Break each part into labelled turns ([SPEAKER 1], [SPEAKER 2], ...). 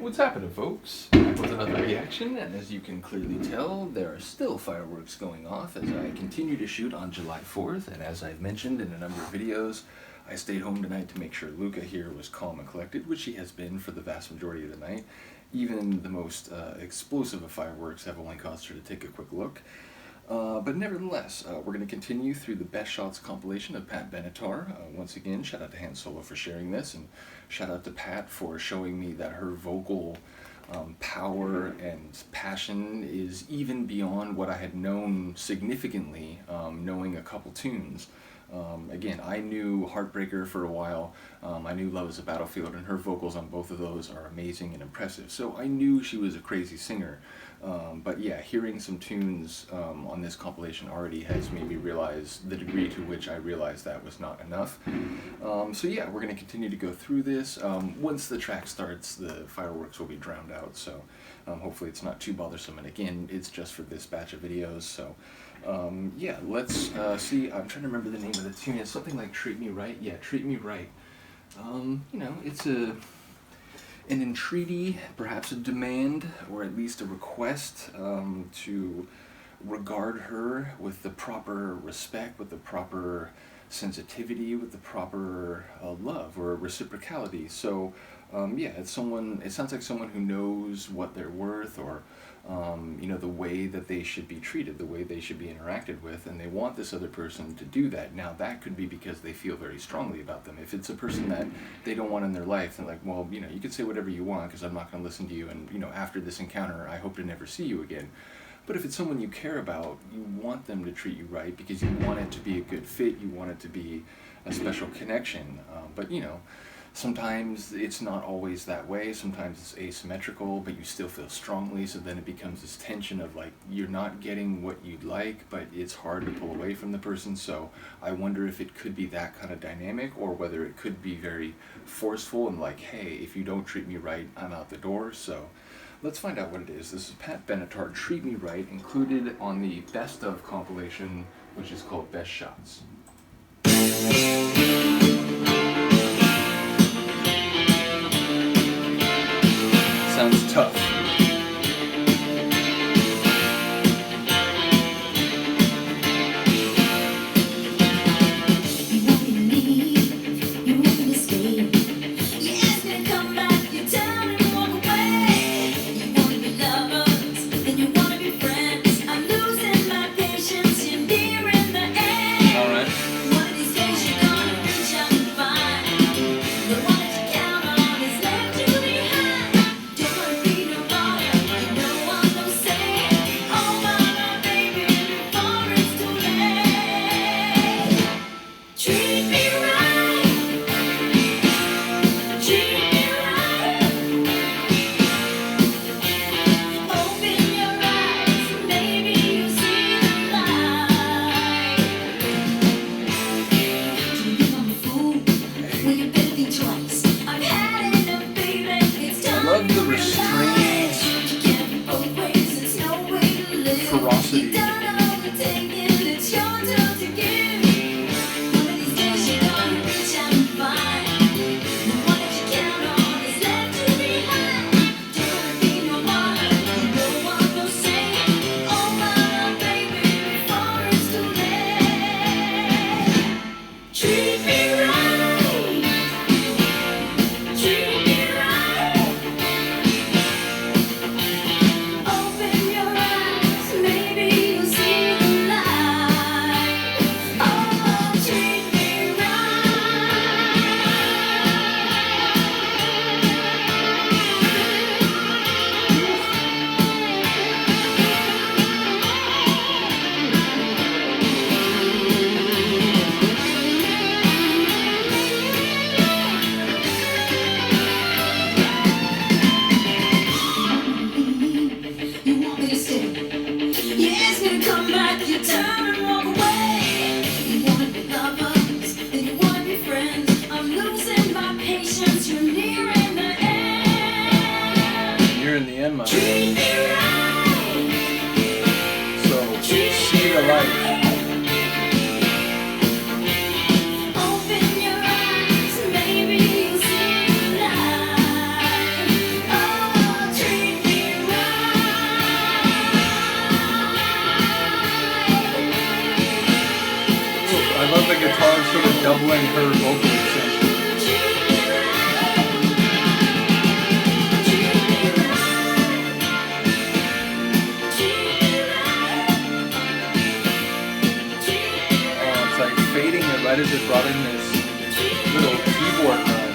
[SPEAKER 1] What's happening, folks? Back with another reaction, and as you can clearly tell, there are still fireworks going off as I continue to shoot on July 4th, and as I've mentioned in a number of videos, I stayed home tonight to make sure Luca here was calm and collected, which he has been for the vast majority of the night. Even the most explosive of fireworks have only caused her to take a quick look. But nevertheless, we're going to continue through the Best Shots compilation of Pat Benatar. Once again, shout out to Han Solo for sharing this, and shout out to Pat for showing me that her vocal power and passion is even beyond what I had known significantly, knowing a couple tunes. Again, I knew Heartbreaker for a while, I knew Love is a Battlefield, and her vocals on both of those are amazing and impressive, so I knew she was a crazy singer. But yeah, hearing some tunes on this compilation already has made me realize the degree to which I realized that was not enough. So yeah, we're going to continue to go through this. Once the track starts, the fireworks will be drowned out, so hopefully it's not too bothersome, and again, it's just for this batch of videos, so yeah, let's see. I'm trying to remember the name of the tune. It's something like Treat Me Right. Yeah, Treat Me Right. You know, it's an entreaty, perhaps a demand, or at least a request to regard her with the proper respect, with the proper sensitivity, with the proper love or reciprocality. So yeah, it's someone. It sounds like someone who knows what they're worth, or you know, the way that they should be treated, the way they should be interacted with, and they want this other person to do that. Now, that could be because they feel very strongly about them. If it's a person that they don't want in their life, they're like, well, you know, you can say whatever you want because I'm not going to listen to you, and, you know, after this encounter, I hope to never see you again. But if it's someone you care about, you want them to treat you right because you want it to be a good fit, you want it to be a special connection. But, you know, sometimes it's not always that way, sometimes it's asymmetrical, but you still feel strongly, so then it becomes this tension of like, you're not getting what you'd like, but it's hard to pull away from the person. So I wonder if it could be that kind of dynamic, or whether it could be very forceful and like, hey, if you don't treat me right, I'm out the door. So let's find out what it is. This is Pat Benatar, Treat Me Right, included on the Best Of compilation, which is called Best Shots. Sounds tough. Ferocity. In the end, my man. So, see the light. Open your eyes, maybe you'll see the light. Oh. enjoying her vocal extension. It's like fading it right as it brought in this little keyboard run.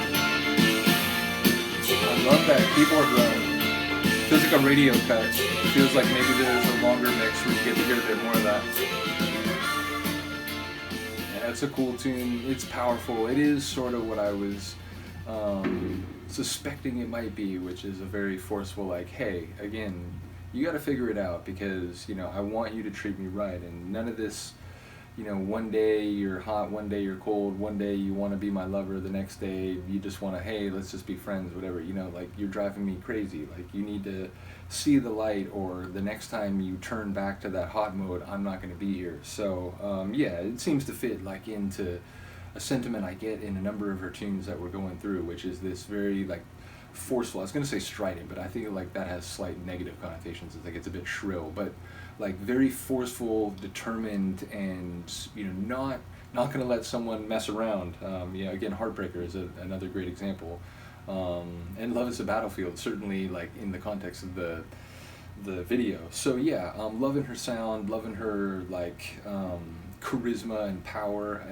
[SPEAKER 1] I love that keyboard run. Feels like a radio cut. It feels like maybe there's a longer mix where you get to hear a bit more of that. Yeah, it's a cool tune. It's powerful. It is sort of what I was suspecting it might be, which is a very forceful, like, hey, again, you got to figure it out because, you know, I want you to treat me right, and none of this, you know, one day you're hot, one day you're cold, one day you want to be my lover, the next day you just want to, hey, let's just be friends, whatever, you know, like, you're driving me crazy. Like, you need to see the light, or the next time you turn back to that hot mode, I'm not going to be here. So, yeah, it seems to fit, like, into a sentiment I get in a number of her tunes that we're going through, which is this very, like, forceful, I was going to say strident, but I think like that has slight negative connotations. It's like it's a bit shrill, but like very forceful, determined, and, you know, not going to let someone mess around. You know, again, Heartbreaker is another great example, and Love Is a Battlefield, certainly, like, in the context of the video. So yeah, loving her sound, loving her, like, charisma and power.